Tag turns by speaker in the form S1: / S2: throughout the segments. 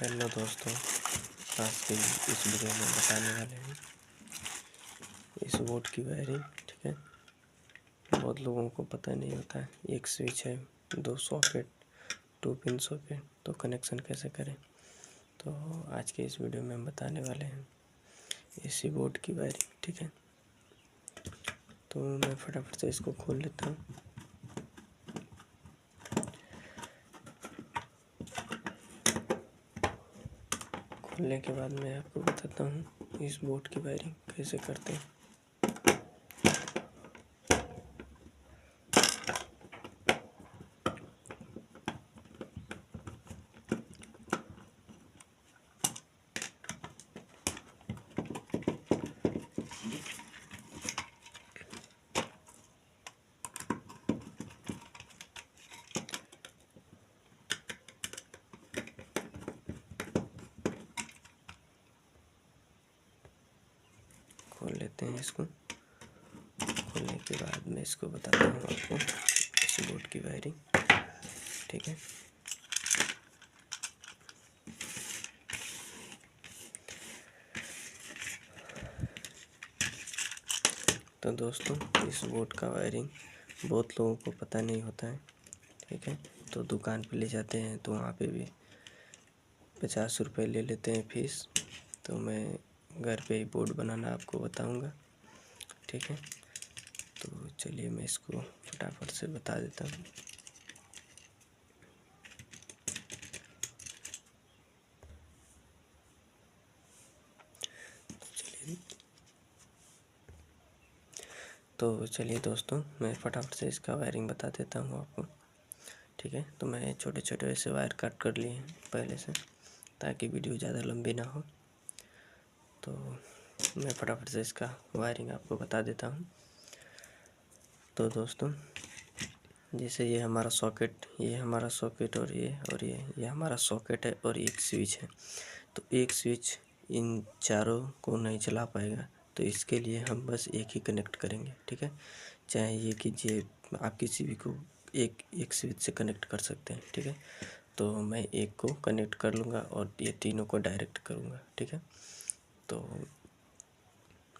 S1: Hello दोस्तों, आज के इस वीडियो में बताने वाले हैं इस बोर्ड की वायरिंग। ठीक है, बहुत लोगों को पता नहीं होता है। एक स्विच है, दो सॉकेट, 2 पिन सॉकेट, तो कनेक्शन कैसे करें। तो आज के इस वीडियो में हम बताने वाले हैं इसी बोर्ड की वायरिंग। ठीक है, तो मैं फटाफट से इसको खोल लेता हूँ। खोलने के बाद मैं आपको बताता हूँ इस बोर्ड की वायरिंग कैसे करते हैं। खोल लेते हैं इसको। खोलने के बाद मैं इसको बताता हूँ आपको इस बोर्ड की वायरिंग। ठीक है, तो दोस्तों इस बोर्ड का वायरिंग बहुत लोगों को पता नहीं होता है। ठीक है, तो दुकान पे ले जाते हैं तो वहाँ पे भी 50 रुपये ले लेते हैं फीस। तो मैं घर पे ही बोर्ड बनाना आपको बताऊंगा। ठीक है, तो चलिए मैं इसको फटाफट से बता देता हूँ। चलिए दोस्तों, मैं फटाफट से इसका वायरिंग बता देता हूँ आपको। ठीक है, तो मैं छोटे छोटे ऐसे वायर कट कर लिए हैं पहले से, ताकि वीडियो ज़्यादा लंबी ना हो। तो मैं फटाफट से इसका वायरिंग आपको बता देता हूँ। तो दोस्तों, जैसे ये हमारा सॉकेट, ये हमारा सॉकेट और ये हमारा सॉकेट है और एक स्विच है। तो एक स्विच इन चारों को नहीं चला पाएगा, तो इसके लिए हम बस एक ही कनेक्ट करेंगे। ठीक है, चाहे ये कीजिए आप किसी भी को एक स्विच से कनेक्ट कर सकते हैं। ठीक है, तो मैं एक को कनेक्ट कर लूँगा और ये तीनों को डायरेक्ट करूँगा। ठीक है, तो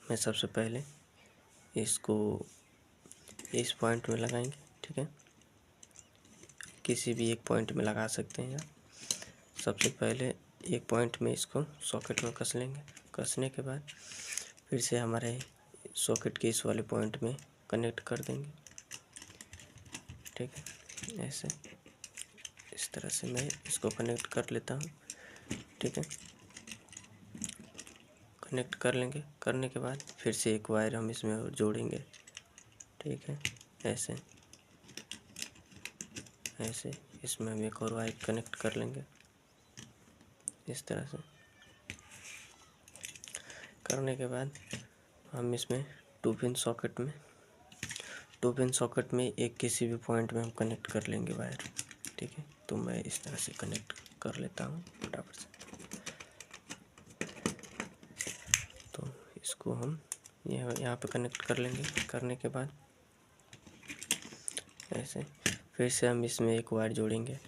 S1: मैं सबसे पहले इसको इस पॉइंट में लगाएंगे। ठीक है, किसी भी एक पॉइंट में लगा सकते हैं आप। सबसे पहले एक पॉइंट में इसको सॉकेट में कस लेंगे। कसने के बाद फिर से हमारे सॉकेट के इस वाले पॉइंट में कनेक्ट कर देंगे। ठीक है, ऐसे इस तरह से मैं इसको कनेक्ट कर लेता हूँ। ठीक है, कनेक्ट कर लेंगे। करने के बाद फिर से एक वायर हम इसमें और जोड़ेंगे। ठीक है, ऐसे ऐसे इसमें हम एक और वायर कनेक्ट कर लेंगे। इस तरह से करने के बाद हम इसमें 2 पिन सॉकेट में एक किसी भी पॉइंट में हम कनेक्ट कर लेंगे वायर। ठीक है, तो मैं इस तरह से कनेक्ट कर लेता हूँ फटाफट से। तो इसको हम यहाँ पे कनेक्ट कर लेंगे। करने के बाद ऐसे फिर से हम इसमें एक वायर जोड़ेंगे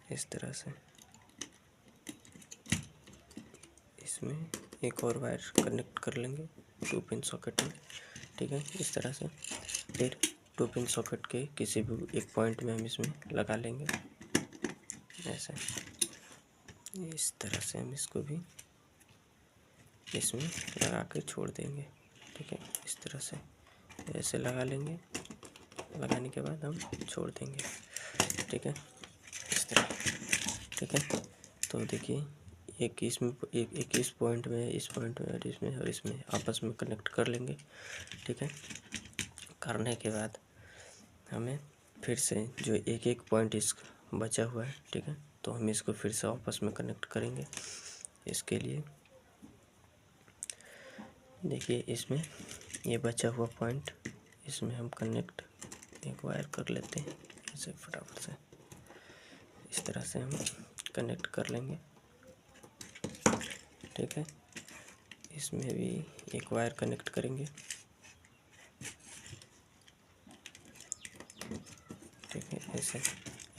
S1: इस तरह से। इसमें एक और वायर कनेक्ट कर लेंगे 2 पिन सॉकेट में। ठीक है, इस तरह से फिर 2 पिन सॉकेट के किसी भी एक पॉइंट में हम इसमें लगा लेंगे ऐसे। इस तरह से हम इसको भी इसमें लगा के छोड़ देंगे। ठीक है, इस तरह से ऐसे लगा लेंगे। लगाने के बाद हम छोड़ देंगे। ठीक है, इस तरह। ठीक है, तो देखिए एक इसमें एक इस पॉइंट में, इस पॉइंट में और इसमें आपस में कनेक्ट कर लेंगे। ठीक है, करने के बाद हमें फिर से जो एक एक पॉइंट इसका बचा हुआ है, ठीक है, तो हम इसको फिर से आपस में कनेक्ट करेंगे। इसके लिए देखिए इसमें ये बचा हुआ पॉइंट, इसमें हम कनेक्ट एक वायर कर लेते हैं ऐसे फटाफट से। इस तरह से हम कनेक्ट कर लेंगे। ठीक है, इसमें भी एक वायर कनेक्ट करेंगे। ठीक है,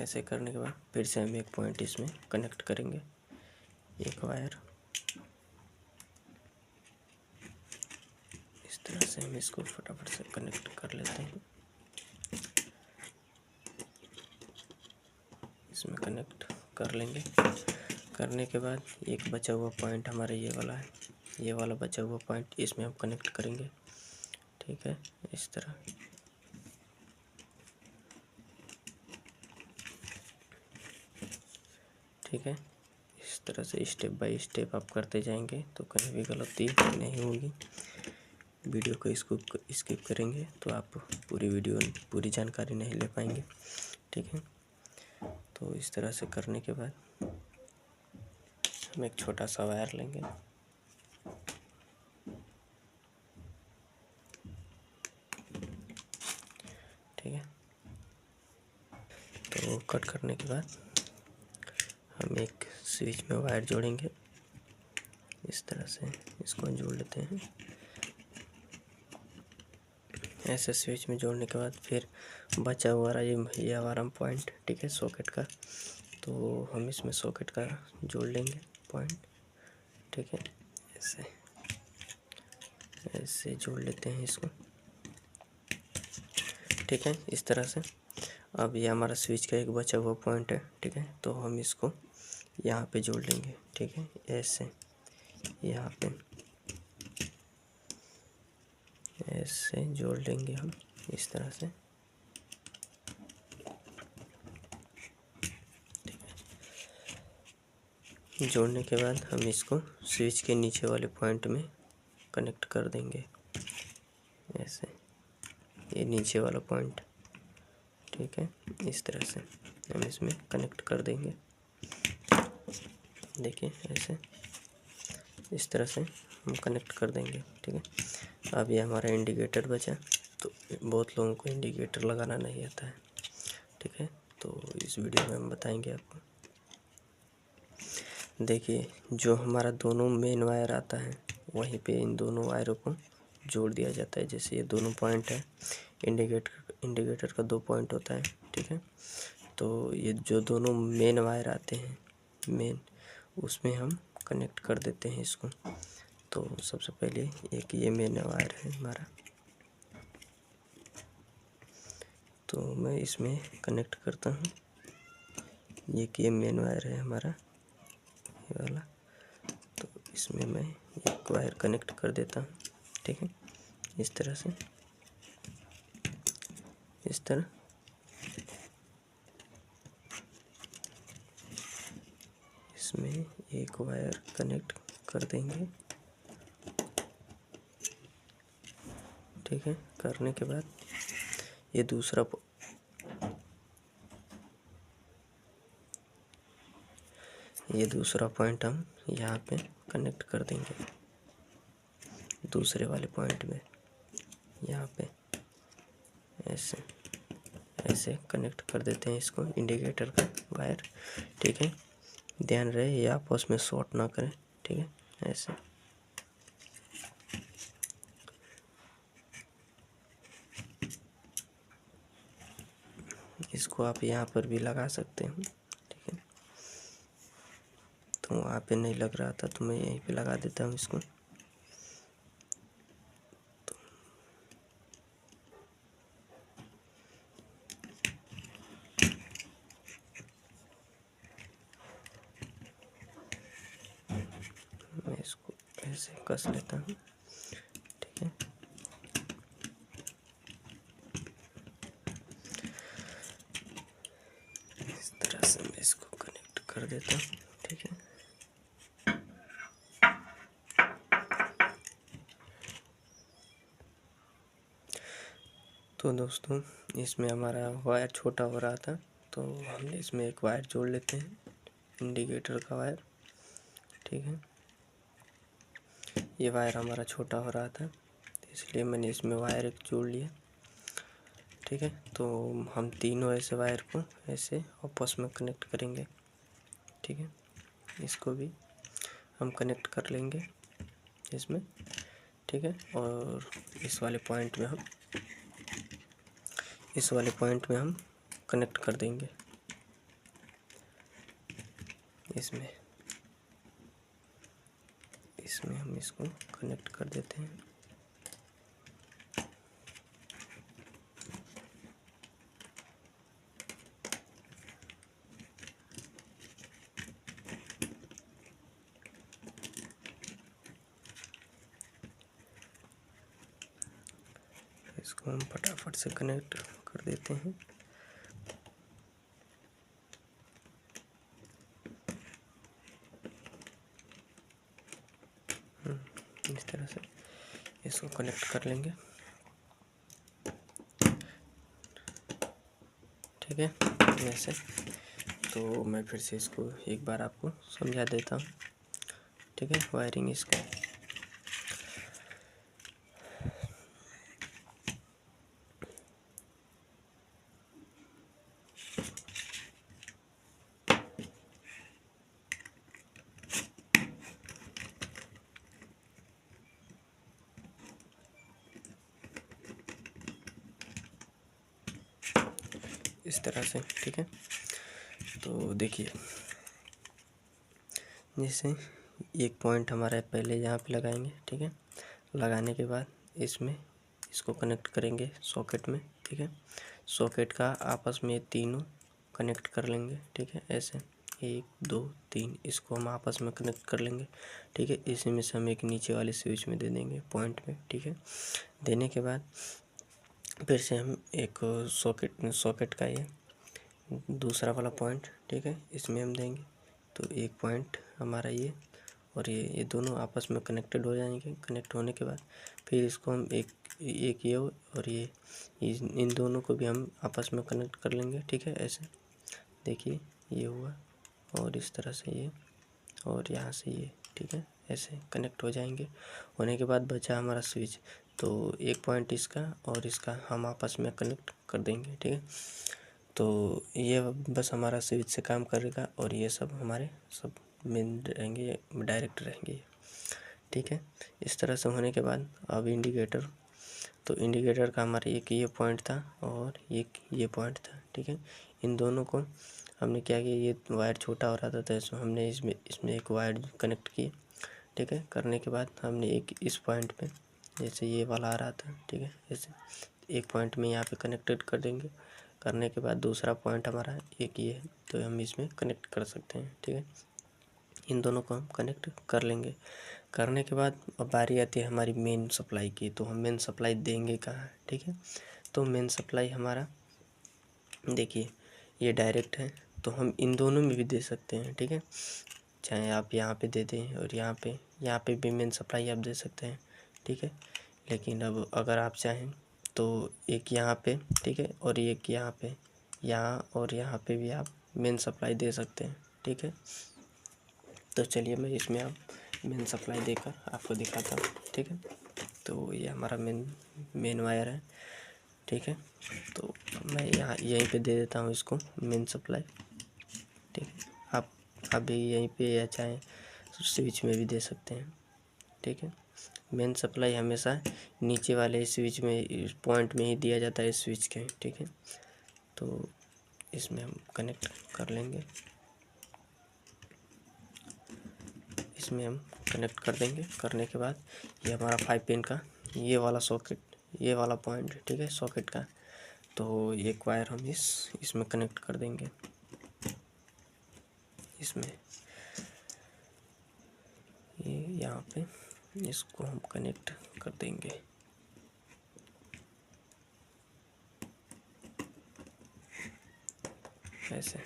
S1: ऐसे करने के बाद फिर से हम एक पॉइंट इसमें कनेक्ट करेंगे, एक वायर इस तरह से हम इसको फटाफट से कनेक्ट कर लेते हैं। इसमें कनेक्ट कर लेंगे। करने के बाद एक बचा हुआ पॉइंट हमारा ये वाला है, ये वाला बचा हुआ पॉइंट इसमें हम कनेक्ट करेंगे। ठीक है, इस तरह। ठीक है, इस तरह से स्टेप बाय स्टेप आप करते जाएंगे तो कहीं भी गलती नहीं होगी। वीडियो को स्किप करेंगे तो आप पूरी जानकारी नहीं ले पाएंगे। ठीक है, तो इस तरह से करने के बाद हम एक छोटा सा वायर लेंगे। ठीक है, तो कट करने के बाद हम एक स्विच में वायर जोड़ेंगे। इस तरह से इसको जोड़ लेते हैं। ऐसे स्विच में जोड़ने के बाद फिर बचा हुआ ये हमारा पॉइंट, ठीक है, सॉकेट का, तो हम इसमें सॉकेट का जोड़ लेंगे पॉइंट। ठीक है, ऐसे ऐसे जोड़ लेते हैं इसको। ठीक है, इस तरह से। अब ये हमारा स्विच का एक बचा हुआ पॉइंट है। ठीक है, तो हम इसको यहाँ पे जोड़ लेंगे। ठीक है, ऐसे यहाँ पे ऐसे जोड़ लेंगे हम इस तरह से। जोड़ने के बाद हम इसको स्विच के नीचे वाले पॉइंट में कनेक्ट कर देंगे, ऐसे, ये नीचे वाला पॉइंट। ठीक है, इस तरह से हम इसमें कनेक्ट कर देंगे। देखिए, ऐसे इस तरह से हम कनेक्ट कर देंगे। ठीक है, अब ये हमारा इंडिकेटर बचा। तो बहुत लोगों को इंडिकेटर लगाना नहीं आता है। ठीक है, तो इस वीडियो में हम बताएंगे आपको। देखिए, जो हमारा दोनों मेन वायर आता है वहीं पे इन दोनों वायरों को जोड़ दिया जाता है। जैसे ये दोनों पॉइंट है, इंडिकेटर का 2 पॉइंट होता है। ठीक है, तो ये जो दोनों मेन वायर आते हैं, मेन, उसमें हम कनेक्ट कर देते हैं इसको। तो सबसे पहले एक ये मेन वायर है हमारा, तो मैं इसमें कनेक्ट करता हूँ। ये मेन वायर है हमारा, ये वाला, तो इसमें मैं एक वायर कनेक्ट कर देता हूँ। ठीक है, इस तरह से, इस तरह। इसमें एक वायर कनेक्ट कर देंगे। ठीक है, करने के बाद ये दूसरा पॉइंट हम यहाँ पे कनेक्ट कर देंगे, दूसरे वाले पॉइंट में यहाँ पे ऐसे ऐसे कनेक्ट कर देते हैं इसको, इंडिकेटर का वायर। ठीक है, ध्यान रहे ये आपस में शॉर्ट ना करें। ठीक है, ऐसे। इसको आप यहाँ पर भी लगा सकते हैं। ठीक है, तो वहाँ पे नहीं लग रहा था तो मैं यहीं पे लगा देता हूँ इसको। तो मैं इसको ऐसे कस लेता हूँ। ठीक है, इस तरह से मैं इसको कनेक्ट कर देता हूँ। ठीक है, तो दोस्तों, इसमें हमारा वायर छोटा हो रहा था तो हमने इसमें एक वायर जोड़ लेते हैं, इंडिकेटर का वायर। ठीक है, ये वायर हमारा छोटा हो रहा था इसलिए मैंने इसमें वायर एक जोड़ लिया। ठीक है, तो हम तीनों ऐसे वायर को ऐसे आपस में कनेक्ट करेंगे। ठीक है, इसको भी हम कनेक्ट कर लेंगे इसमें। ठीक है, और इस वाले पॉइंट में हम कनेक्ट कर देंगे। इसमें हम इसको कनेक्ट कर देते हैं। इसको हम फटाफट से कनेक्ट कर देते हैं। इस तरह से इसको कनेक्ट कर लेंगे। ठीक है, जैसे तो मैं फिर से इसको एक बार आपको समझा देता हूँ। ठीक है, वायरिंग इसको इस तरह से। ठीक है, तो देखिए जैसे एक पॉइंट हमारा पहले यहाँ पे लगाएंगे। ठीक है, लगाने के बाद इसमें इसको कनेक्ट करेंगे सॉकेट में। ठीक है, सॉकेट का आपस में तीनों कनेक्ट कर लेंगे। ठीक है, ऐसे 1 2 3 इसको हम आपस में कनेक्ट कर लेंगे। ठीक है, इसी में से हम एक नीचे वाले स्विच में दे देंगे पॉइंट में। ठीक है, देने के बाद फिर से हम एक सॉकेट का ये दूसरा वाला पॉइंट, ठीक है, इसमें हम देंगे। तो एक पॉइंट हमारा ये और ये दोनों आपस में कनेक्टेड हो जाएंगे। कनेक्ट होने के बाद फिर इसको हम एक ये और ये इन दोनों को भी हम आपस में कनेक्ट कर लेंगे। ठीक है, ऐसे देखिए ये हुआ और इस तरह से ये और यहाँ से ये। ठीक है, ऐसे कनेक्ट हो जाएंगे। होने के बाद बचा हमारा स्विच, तो एक पॉइंट इसका और इसका हम आपस में कनेक्ट कर देंगे। ठीक है, तो ये बस हमारा स्विच से काम करेगा और ये सब हमारे सब मेन रहेंगे, डायरेक्ट रहेंगे। ठीक है, इस तरह से होने के बाद अब इंडिकेटर, तो इंडिकेटर का हमारा एक ये पॉइंट था और एक ये पॉइंट था। ठीक है, इन दोनों को हमने क्या किया, ये वायर छोटा हो रहा था तो इसमें हमने इसमें एक वायर कनेक्ट किए। ठीक है, करने के बाद हमने एक इस पॉइंट पे जैसे ये वाला आ रहा था। ठीक है, ऐसे एक पॉइंट में यहाँ पे कनेक्टेड कर देंगे। करने के बाद दूसरा पॉइंट हमारा एक ये है तो हम इसमें कनेक्ट कर सकते हैं। ठीक है, इन दोनों को हम कनेक्ट कर लेंगे। करने के बाद अब बारी आती है हमारी मेन सप्लाई की, तो हम मेन सप्लाई देंगे कहाँ। ठीक है, तो मेन सप्लाई हमारा देखिए ये डायरेक्ट है तो हम इन दोनों में भी दे सकते हैं। ठीक है, चाहे आप यहाँ पे दे दें और यहाँ पे भी मेन सप्लाई आप दे सकते हैं। ठीक है, लेकिन अब अगर आप चाहें तो एक यहाँ पे, ठीक है, और एक यहाँ पे, यहाँ और यहाँ पे भी आप मेन सप्लाई दे सकते हैं। ठीक है, तो चलिए मैं इसमें अब मेन सप्लाई देकर आपको दिखाता हूँ। ठीक है, तो ये हमारा मेन वायर है। ठीक है, तो मैं यहाँ यहीं पे दे देता हूँ इसको मेन सप्लाई। ठीक है, आप अभी यहीं पे या चाहे स्विच में भी दे सकते हैं। ठीक है, मेन सप्लाई हमेशा नीचे वाले स्विच में पॉइंट में ही दिया जाता है स्विच के। ठीक है, तो इसमें हम कनेक्ट कर लेंगे, इसमें हम कनेक्ट कर देंगे। करने के बाद ये हमारा 5 पिन का ये वाला सॉकेट, ये वाला पॉइंट, ठीक है, सॉकेट का, तो एक वायर हम इसमें कनेक्ट कर देंगे। इसमें ये यहाँ पे इसको हम कनेक्ट कर देंगे ऐसे।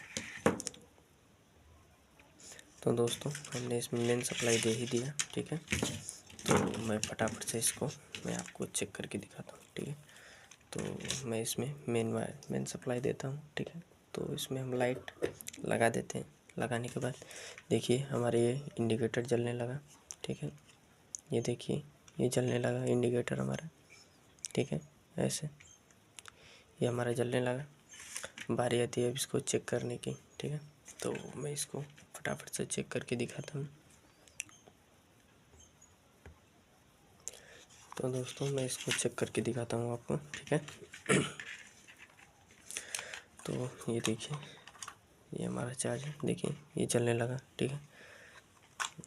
S1: तो दोस्तों हमने इसमें मेन सप्लाई दे ही दिया। ठीक है, तो मैं फटाफट से इसको मैं आपको चेक करके दिखाता हूँ। ठीक है, तो मैं इसमें मेन सप्लाई देता हूँ। ठीक है, तो इसमें हम लाइट लगा देते हैं। लगाने के बाद देखिए हमारे ये इंडिकेटर जलने लगा। ठीक है, ये देखिए ये जलने लगा इंडिकेटर हमारा। ठीक है, ऐसे ये हमारा जलने लगा। बारी आती है अब इसको चेक करने की। ठीक है, तो मैं इसको फटाफट से चेक करके दिखाता हूँ। तो दोस्तों मैं इसको चेक करके दिखाता हूँ आपको। ठीक है, तो ये देखिए ये हमारा चार्जर देखिए ये चलने लगा, ठीक है।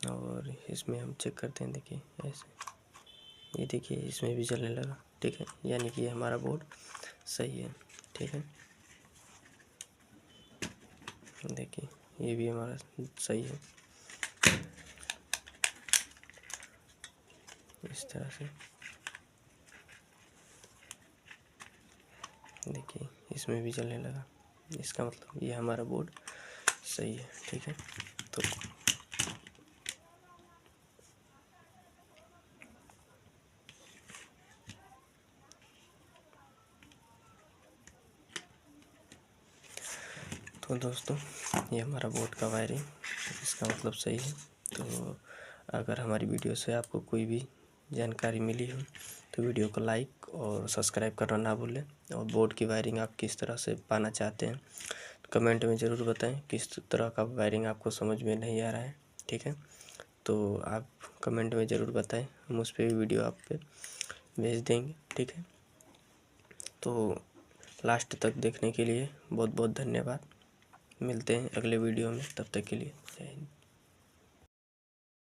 S1: और इसमें हम चेक करते हैं, देखिए ऐसे, ये देखिए इसमें भी चलने लगा, ठीक है। यानी कि हमारा बोर्ड सही है, ठीक है। देखिए ये भी हमारा सही है, इस तरह से। देखिए इसमें भी चलने लगा, इसका मतलब ये हमारा बोर्ड सही है, ठीक है। तो दोस्तों ये हमारा बोर्ड का वायरिंग, इसका मतलब सही है। तो अगर हमारी वीडियो से आपको कोई भी जानकारी मिली हो तो वीडियो को लाइक और सब्सक्राइब करना ना भूलें। और बोर्ड की वायरिंग आप किस तरह से पाना चाहते हैं कमेंट में ज़रूर बताएं, किस तरह का वायरिंग आपको समझ में नहीं आ रहा है, ठीक है। तो आप कमेंट में ज़रूर बताएं, हम उस पर भी वीडियो आप पे भेज देंगे, ठीक है। तो लास्ट तक देखने के लिए बहुत बहुत धन्यवाद। मिलते हैं अगले वीडियो में, तब तक के लिए जय हिंद।